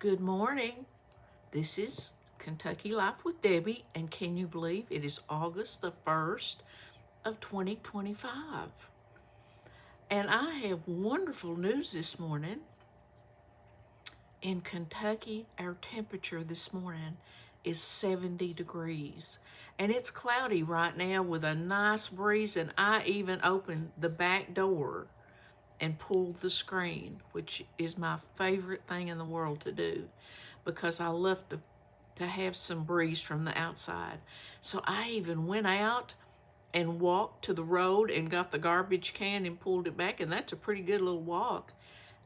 Good morning. This is Kentucky Life with Debbie, and can you believe it is August the 1st of 2025? And I have wonderful news this morning. In Kentucky, our temperature this morning is 70 degrees, and it's cloudy right now with a nice breeze, and I even opened the back door and pulled the screen, which is my favorite thing in the world to do because I love to have some breeze from the outside. So I even went out and walked to the road and got the garbage can and pulled it back, and that's a pretty good little walk.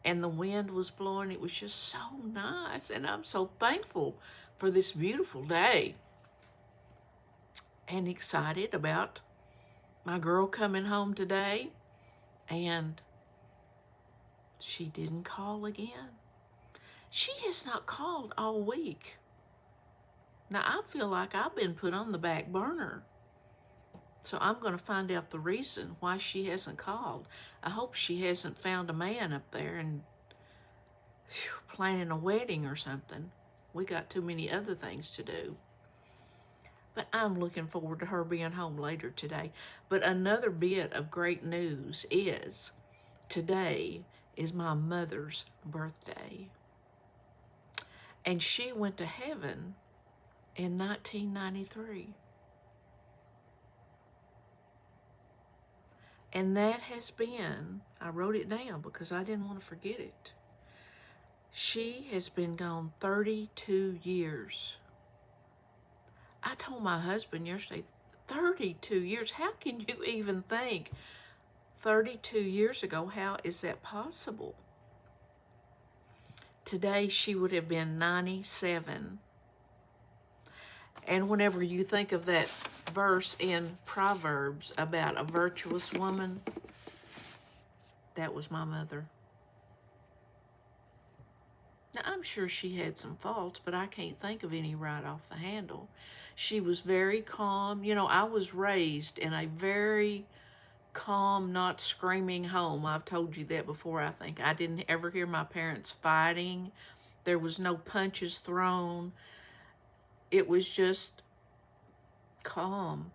And the wind was blowing. It was just so nice, and I'm so thankful for this beautiful day and excited about my girl coming home today. And she didn't call again. She has not called all week. Now, I feel like I've been put on the back burner. So I'm going to find out the reason why she hasn't called. I hope she hasn't found a man up there and planning a wedding or something. We got too many other things to do. But I'm looking forward to her being home later today. But another bit of great news is today is my mother's birthday. And she went to heaven in 1993. And that has been, I wrote it down because I didn't want to forget it. She has been gone 32 years. I told my husband yesterday, 32 years, how can you even think 32 years ago, how is that possible? Today she would have been 97. And whenever you think of that verse in Proverbs about a virtuous woman, that was my mother. Now, I'm sure she had some faults, but I can't think of any right off the handle. She was very calm. You know, I was raised in a very calm, not screaming home. I've told you that before, I think. I didn't ever hear my parents fighting. There was no punches thrown. It was just calm.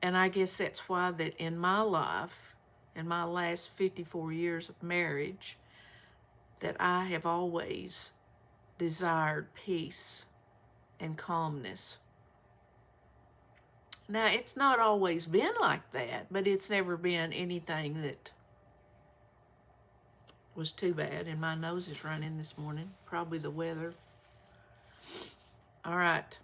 And I guess that's why that in my life, in my last 54 years of marriage, that I have always desired peace and calmness. Now, it's not always been like that, but it's never been anything that was too bad. And my nose is running this morning, probably the weather. All right.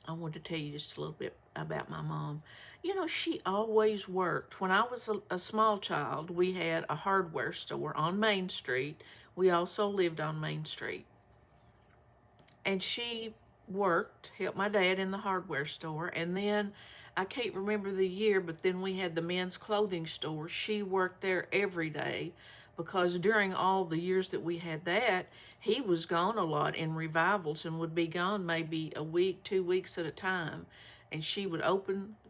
I want to tell you just a little bit about my mom. You know, she always worked. When I was a small child, we had a hardware store on Main Street. We also lived on Main Street. And she worked, helped my dad in the hardware store. And then, I can't remember the year, but then we had the men's clothing store. She worked there every day because during all the years that we had that, he was gone a lot in revivals and would be gone maybe a week, 2 weeks at a time. And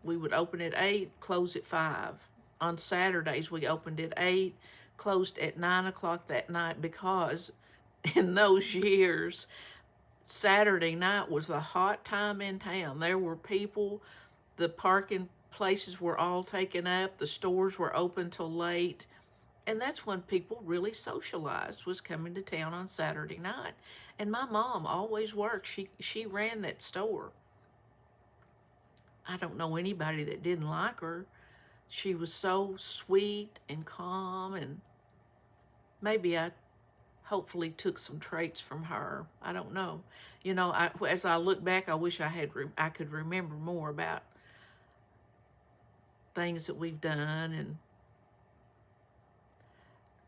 we would open at 8, close at 5. On Saturdays, we opened at 8, closed at 9 o'clock that night because in those years, Saturday night was the hot time in town. There were people, the parking places were all taken up, the stores were open till late. And that's when people really socialized, was coming to town on Saturday night. And my mom always worked. She ran that store. I don't know anybody that didn't like her. She was so sweet and calm, and maybe I hopefully took some traits from her. I don't know. You know, as I look back, I wish I could remember more about things that we've done, and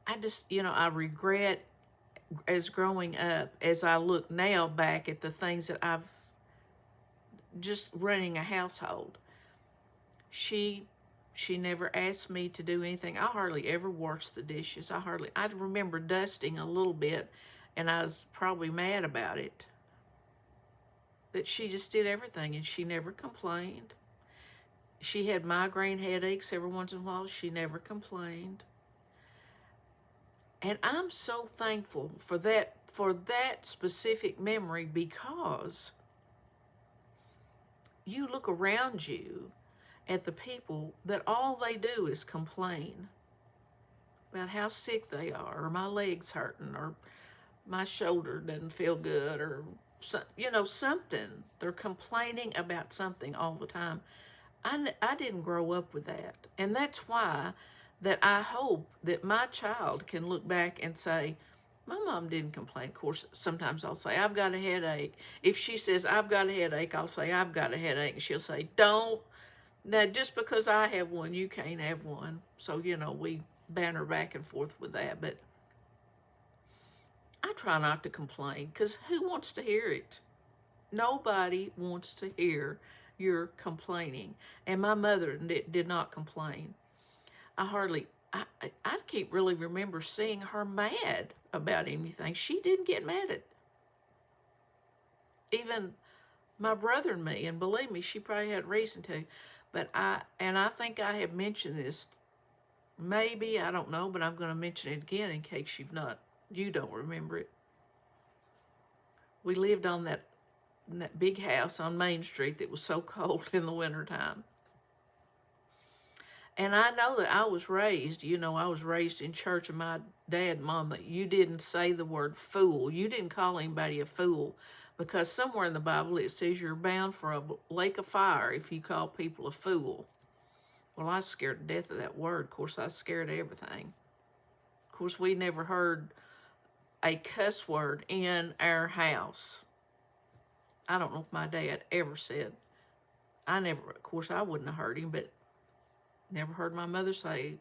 I just, you know, I regret as growing up, as I look now back at the things that I've just running a household. She never asked me to do anything. I hardly ever washed the dishes. I remember dusting a little bit, and I was probably mad about it. But she just did everything, and she never complained. She had migraine headaches every once in a while. She never complained. And I'm so thankful for that specific memory, because you look around you at the people that all they do is complain about how sick they are, or my leg's hurting, or my shoulder doesn't feel good, or something. They're complaining about something all the time. I didn't grow up with that. And that's why that I hope that my child can look back and say, my mom didn't complain. Of course, sometimes I'll say, I've got a headache. If she says, I've got a headache, I'll say, I've got a headache. And she'll say, don't. Now, just because I have one, you can't have one. So, we banter back and forth with that. But I try not to complain, because who wants to hear it? Nobody wants to hear you're complaining. And my mother did not complain. I can't really remember seeing her mad about anything. She didn't get mad at even my brother and me, and believe me, she probably had reason to. But I think I have mentioned this, maybe, I don't know, but I'm going to mention it again in case you don't remember it. We lived on that big house on Main Street that was so cold in the wintertime. And I know that I was raised in church, and my dad and mom, that you didn't say the word fool. You didn't call anybody a fool, because somewhere in the Bible it says you're bound for a lake of fire if you call people a fool. Well, I was scared to death of that word. Of course, I was scared of everything. Of course, we never heard a cuss word in our house. I don't know if my dad ever said. Of course, I wouldn't have heard him, but never heard my mother say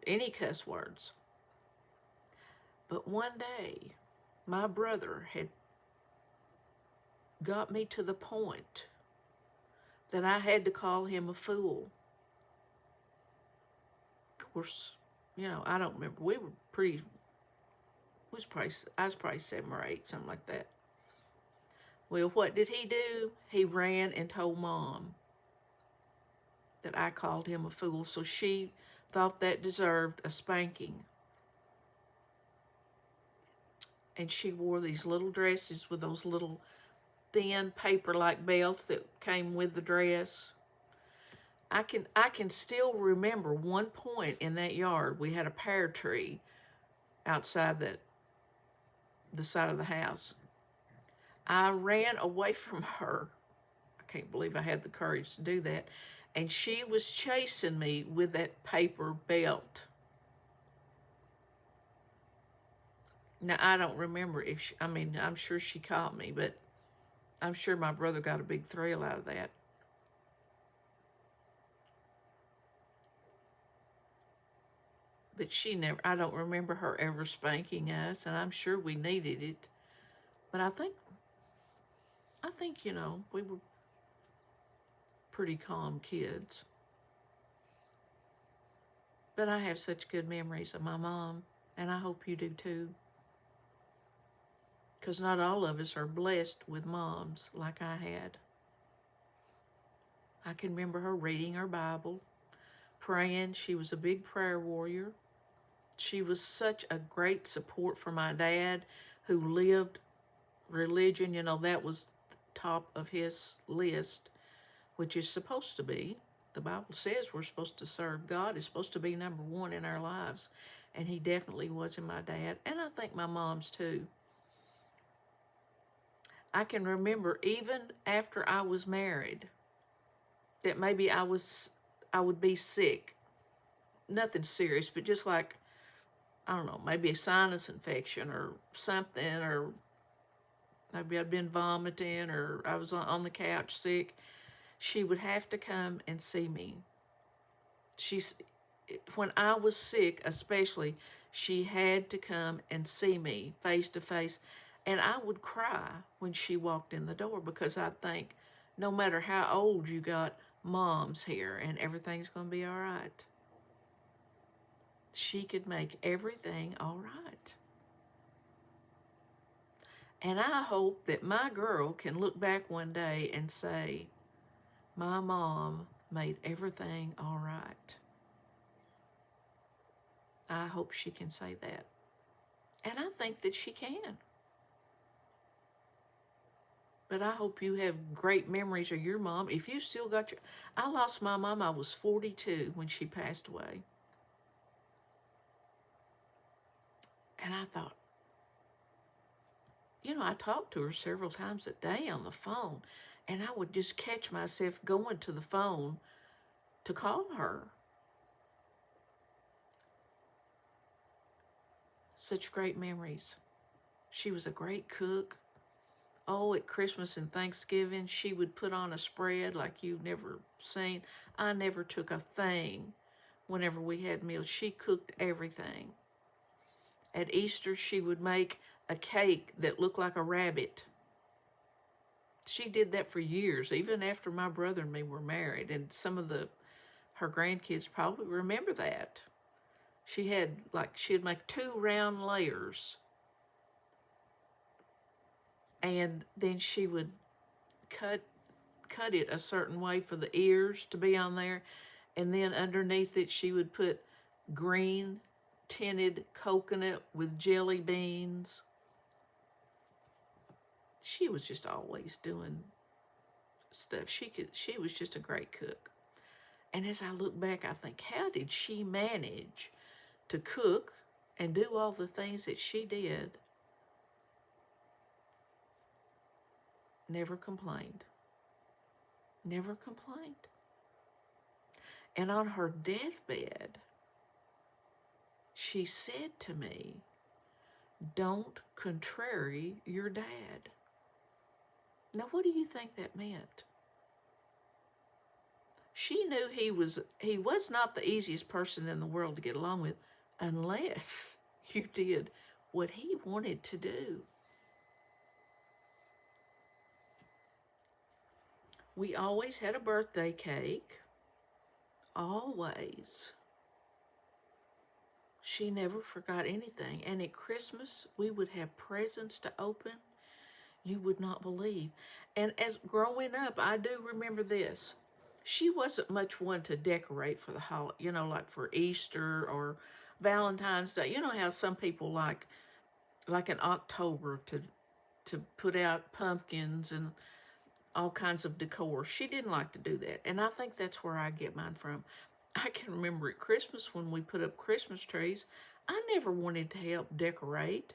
any cuss words. But one day, my brother had got me to the point that I had to call him a fool. Of course, I don't remember. I was probably 7 or 8, something like that. Well, what did he do? He ran and told Mom that I called him a fool, so she thought that deserved a spanking. And she wore these little dresses with those little thin paper-like belts that came with the dress. I can still remember one point in that yard. We had a pear tree outside the side of the house. I ran away from her. I can't believe I had the courage to do that. And she was chasing me with that paper belt. Now, I don't remember I'm sure she caught me, but I'm sure my brother got a big thrill out of that. But I don't remember her ever spanking us, and I'm sure we needed it. But I think, we were pretty calm kids. But I have such good memories of my mom, and I hope you do too. Because not all of us are blessed with moms like I had. I can remember her reading her Bible, praying. She was a big prayer warrior. She was such a great support for my dad, who lived religion. That was the top of his list, which is supposed to be. The Bible says we're supposed to serve God. It's supposed to be number one in our lives. And he definitely was in my dad. And I think my mom's too. I can remember even after I was married that maybe I would be sick. Nothing serious, but just like, I don't know, maybe a sinus infection or something, or maybe I'd been vomiting, or I was on the couch sick. She would have to come and see me. When I was sick especially, she had to come and see me face to face. And I would cry when she walked in the door, because I'd think, no matter how old you got, Mom's here and everything's going to be all right. She could make everything all right. And I hope that my girl can look back one day and say, my mom made everything all right. I hope she can say that. And I think that she can. But I hope you have great memories of your mom. If you still got your... I lost my mom, I was 42 when she passed away. And I thought, I talked to her several times a day on the phone. And I would just catch myself going to the phone to call her. Such great memories. She was a great cook. Oh, at Christmas and Thanksgiving, she would put on a spread like you've never seen. I never took a thing whenever we had meals. She cooked everything. At Easter, she would make a cake that looked like a rabbit. She did that for years, even after my brother and me were married. And some of her grandkids probably remember that. She'd make 2 round layers. And then she would cut it a certain way for the ears to be on there. And then underneath it, she would put green tinted coconut with jelly beans. She was just always doing stuff. She was just a great cook. And as I look back, I think, how did she manage to cook and do all the things that she did? Never complained. Never complained. And on her deathbed, she said to me, "Don't contrary your dad." Now, what do you think that meant? She knew he was not the easiest person in the world to get along with unless you did what he wanted to do. We always had a birthday cake. Always. She never forgot anything. And at Christmas, we would have presents to open you would not believe. And as growing up, I do remember this. She wasn't much one to decorate for the holiday, like for Easter or Valentine's Day. You know how some people like in October to put out pumpkins and all kinds of decor. She didn't like to do that. And I think that's where I get mine from. I can remember at Christmas when we put up Christmas trees, I never wanted to help decorate.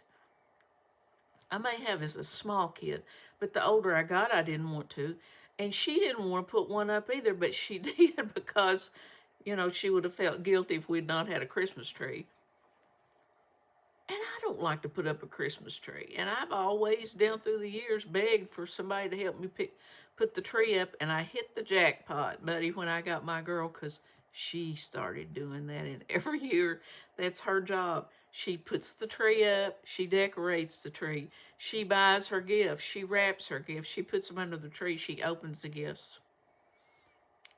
I may have as a small kid, but the older I got, I didn't want to. And she didn't want to put one up either, but she did because, she would have felt guilty if we'd not had a Christmas tree. And I don't like to put up a Christmas tree. And I've always, down through the years, begged for somebody to help me put the tree up. And I hit the jackpot, buddy, when I got my girl, because she started doing that. And every year, that's her job. She puts the tree up. She decorates the tree. She buys her gifts. She wraps her gifts. She puts them under the tree. She opens the gifts.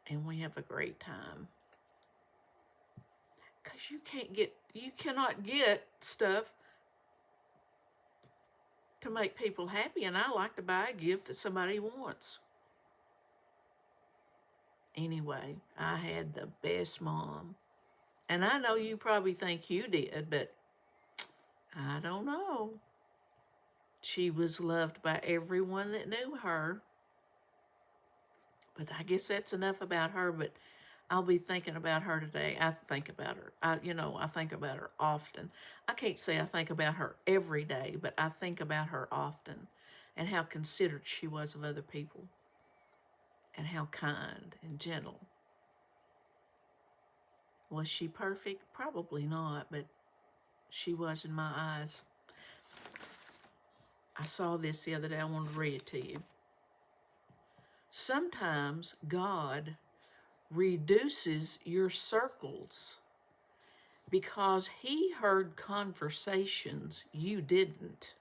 And we have a great time. Because you cannot get stuff to make people happy. And I like to buy a gift that somebody wants. Anyway, I had the best mom. And I know you probably think you did, but I don't know. She was loved by everyone that knew her. But I guess that's enough about her, but I'll be thinking about her today. I think about her. I think about her often. I can't say I think about her every day, but I think about her often and how considerate she was of other people and how kind and gentle. Was she perfect? Probably not, but she was in my eyes. I saw this the other day. I want to read it to you. Sometimes God reduces your circles because he heard conversations you didn't.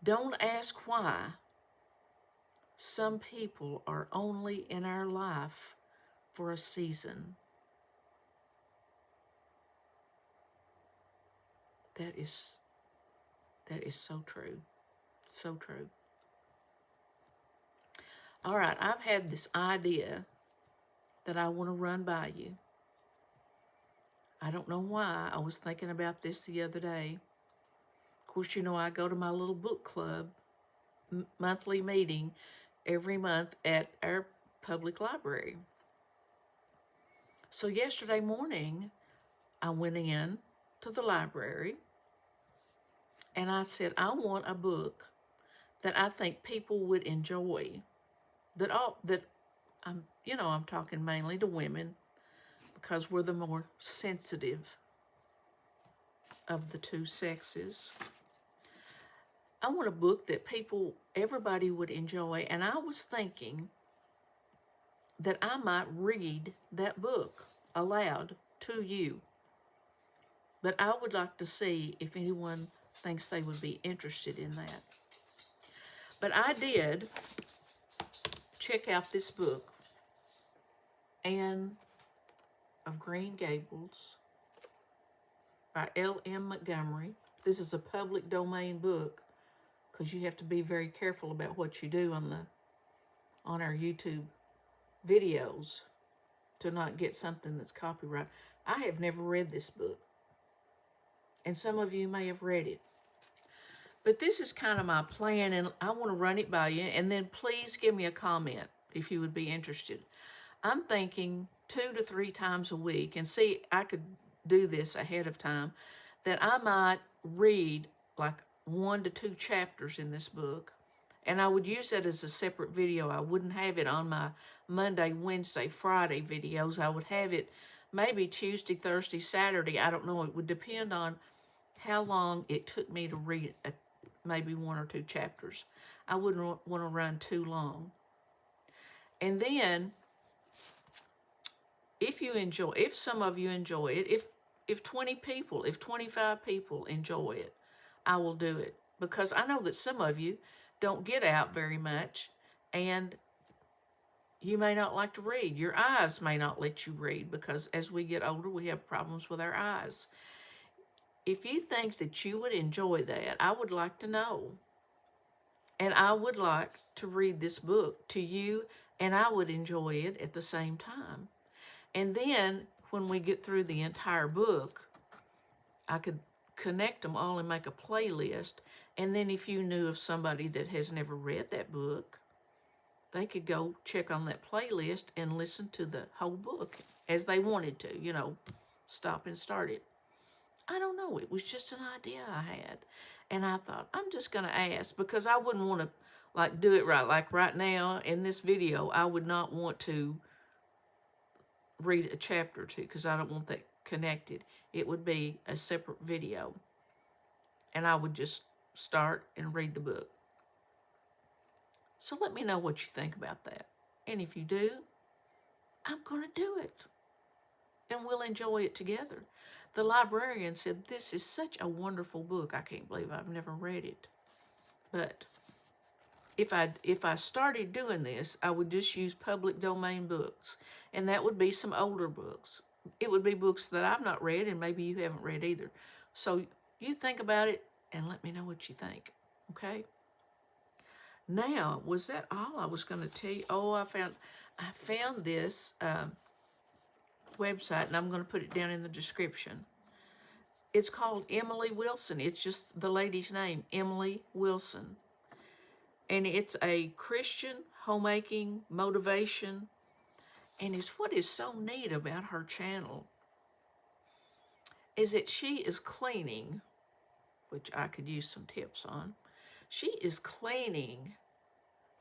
Don't ask why. Some people are only in our life for a season. That is so true. So true. All right, I've had this idea that I want to run by you. I don't know why. I was thinking about this the other day. Of course, I go to my little book club monthly meeting every month at our public library. So yesterday morning, I went in to the library and I said, I want a book that I think people would enjoy. I'm talking mainly to women because we're the more sensitive of the two sexes. I want a book that everybody would enjoy, and I was thinking that I might read that book aloud to you. But I would like to see if anyone thinks they would be interested in that. But I did check out this book, Anne of Green Gables by L.M. Montgomery. This is a public domain book because you have to be very careful about what you do on our YouTube videos to not get something that's copyrighted. I have never read this book, and some of you may have read it. But this is kind of my plan, and I want to run it by you, and then please give me a comment if you would be interested. I'm thinking 2 to 3 times a week, and see, I could do this ahead of time, that I might read like 1 to 2 chapters in this book, and I would use that as a separate video. I wouldn't have it on my Monday, Wednesday, Friday videos. I would have it maybe Tuesday, Thursday, Saturday. I don't know. It would depend on how long it took me to read maybe 1 or 2 chapters. I wouldn't want to run too long. And then, if some of you enjoy it, if 20 people, if 25 people enjoy it, I will do it. Because I know that some of you don't get out very much, and you may not like to read. Your eyes may not let you read, because as we get older, we have problems with our eyes. If you think that you would enjoy that, I would like to know. And I would like to read this book to you, and I would enjoy it at the same time. And then when we get through the entire book, I could connect them all and make a playlist. And then if you knew of somebody that has never read that book, they could go check on that playlist and listen to the whole book as they wanted to, stop and start it. I don't know. It was just an idea I had. And I thought, I'm just going to ask, because I wouldn't want to do it right. Like right now in this video, I would not want to read a chapter or two because I don't want that connected. It would be a separate video. And I would just start and read the book. So let me know what you think about that. And if you do, I'm going to do it. And we'll enjoy it together. The librarian said, this is such a wonderful book. I can't believe I've never read it. But if I started doing this, I would just use public domain books. And that would be some older books. It would be books that I've not read, and maybe you haven't read either. So you think about it and let me know what you think. Okay? Now, was that all I was going to tell you? Oh, I found this website, and I'm going to put it down in the description. It's called Emily Wilson. It's just the lady's name, Emily Wilson. And it's a Christian homemaking motivation. And it's what is so neat about her channel is that she is cleaning, which I could use some tips on. She is cleaning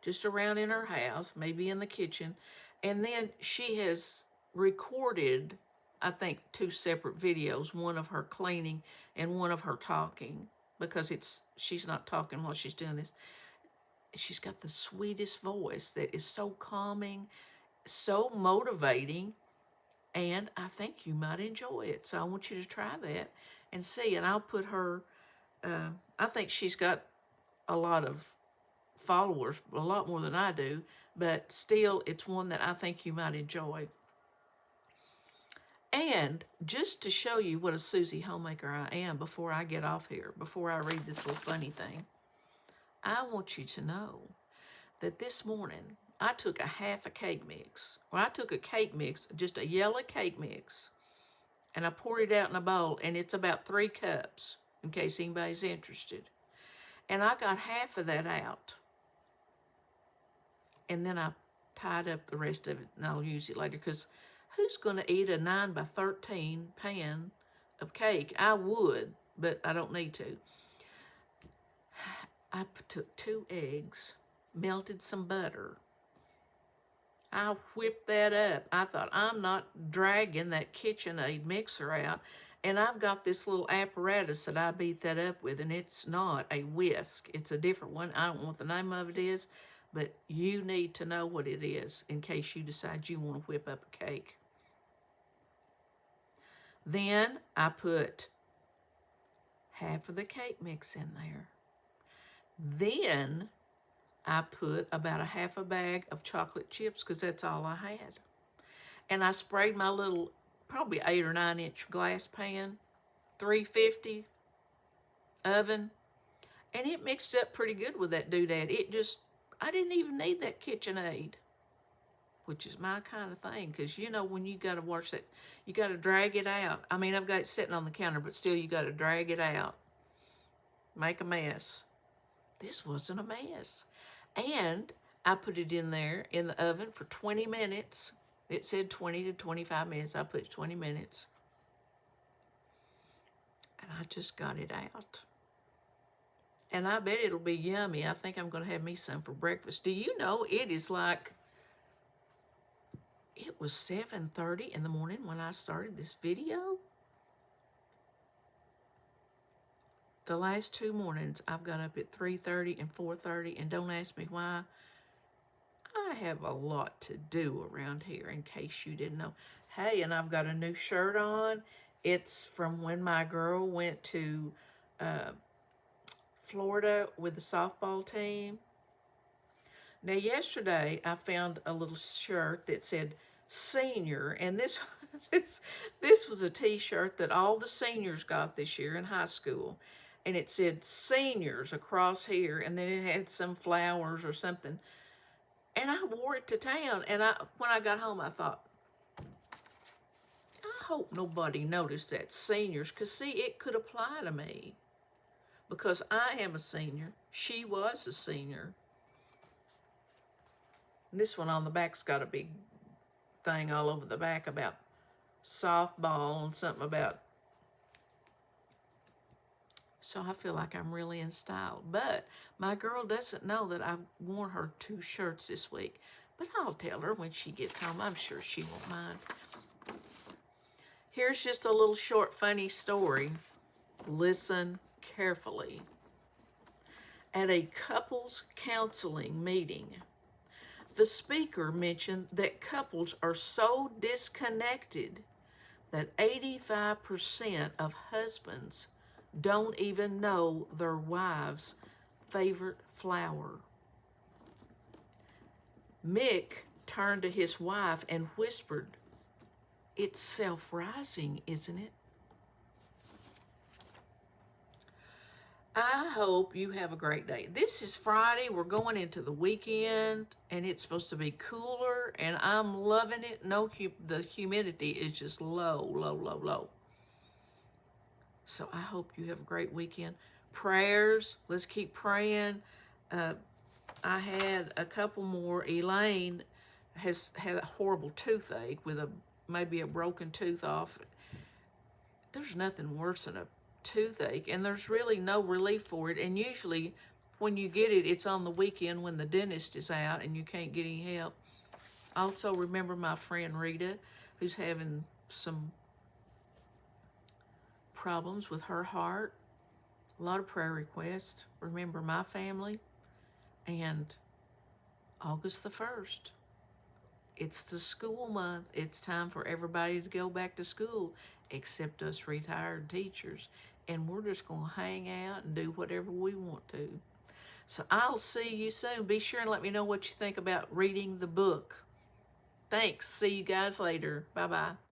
just around in her house, maybe in the kitchen, and then she has recorded, I think, 2 separate videos, one of her cleaning and one of her talking, because she's not talking while she's doing this. She's got the sweetest voice that is so calming, so motivating, and I think you might enjoy it. So I want you to try that and see. And I'll put her, I think she's got a lot of followers, a lot more than I do, but still it's one that I think you might enjoy. And just to show you what a Susie homemaker I am before I get off here, before I read this little funny thing, I want you to know that this morning I took a half a cake mix. Well, I took a cake mix, just a yellow cake mix, And I pour it out in a bowl, and it's about 3 cups, in case anybody's interested. And I got half of that out. And then I tied up the rest of it, and I'll use it later, because who's going to eat a 9 by 13 pan of cake? I would, but I don't need to. I took 2 eggs, melted some butter. I whipped that up. I thought, I'm not dragging that KitchenAid mixer out. And I've got this little apparatus that I beat that up with, and it's not a whisk. It's a different one. I don't know what the name of it is, but you need to know what it is in case you decide you want to whip up a cake. Then I put half of the cake mix in there. Then I put about a half a bag of chocolate chips, because that's all I had. And I sprayed my little, probably 8 or 9 inch glass pan, 350 oven, and it mixed up pretty good with that doodad. I didn't even need that KitchenAid, which is my kind of thing, because you know when you got to wash that, you got to drag it out. I mean, I've got it sitting on the counter, but still you got to drag it out, make a mess. This wasn't a mess. And I put it in there in the oven for 20 minutes. It said 20 to 25 minutes. I put 20 minutes. And I just got it out. And I bet it'll be yummy. I think I'm going to have me some for breakfast. Do you know it was 7:30 in the morning when I started this video? The last 2 mornings, I've got up at 3:30 and 4:30, and don't ask me why. I have a lot to do around here, in case you didn't know. Hey, and I've got a new shirt on. It's from when my girl went to Florida with the softball team. Now, yesterday, I found a little shirt that said senior, and this was a t-shirt that all the seniors got this year in high school. And it said seniors across here, and then it had some flowers or something. And I wore it to town, and when I got home, I thought, I hope nobody noticed that seniors, because see, it could apply to me, because I am a senior. She was a senior. And this one on the back's got a big thing all over the back about softball and something about. So I feel like I'm really in style. But my girl doesn't know that I've worn her 2 shirts this week. But I'll tell her when she gets home. I'm sure she won't mind. Here's just a little short, funny story. Listen carefully. At a couples counseling meeting, the speaker mentioned that couples are so disconnected that 85% of husbands don't even know their wife's favorite flower. Mick turned to his wife and whispered, "It's self-rising, isn't it?" I hope you have a great day. This is Friday. We're going into the weekend, and it's supposed to be cooler, and I'm loving it. The humidity is just low, low, low, low. So I hope you have a great weekend. Prayers, let's keep praying. I had a couple more. Elaine has had a horrible toothache with maybe a broken tooth off. There's nothing worse than a toothache, and there's really no relief for it. And usually when you get it, it's on the weekend when the dentist is out and you can't get any help. Also, remember my friend Rita, who's having some problems with her heart. A lot of prayer requests. Remember my family. And August the 1st, it's the school month. It's time for everybody to go back to school, except us retired teachers. And we're just going to hang out and do whatever we want to. So I'll see you soon. Be sure and let me know what you think about reading the book. Thanks. See you guys later. Bye-bye.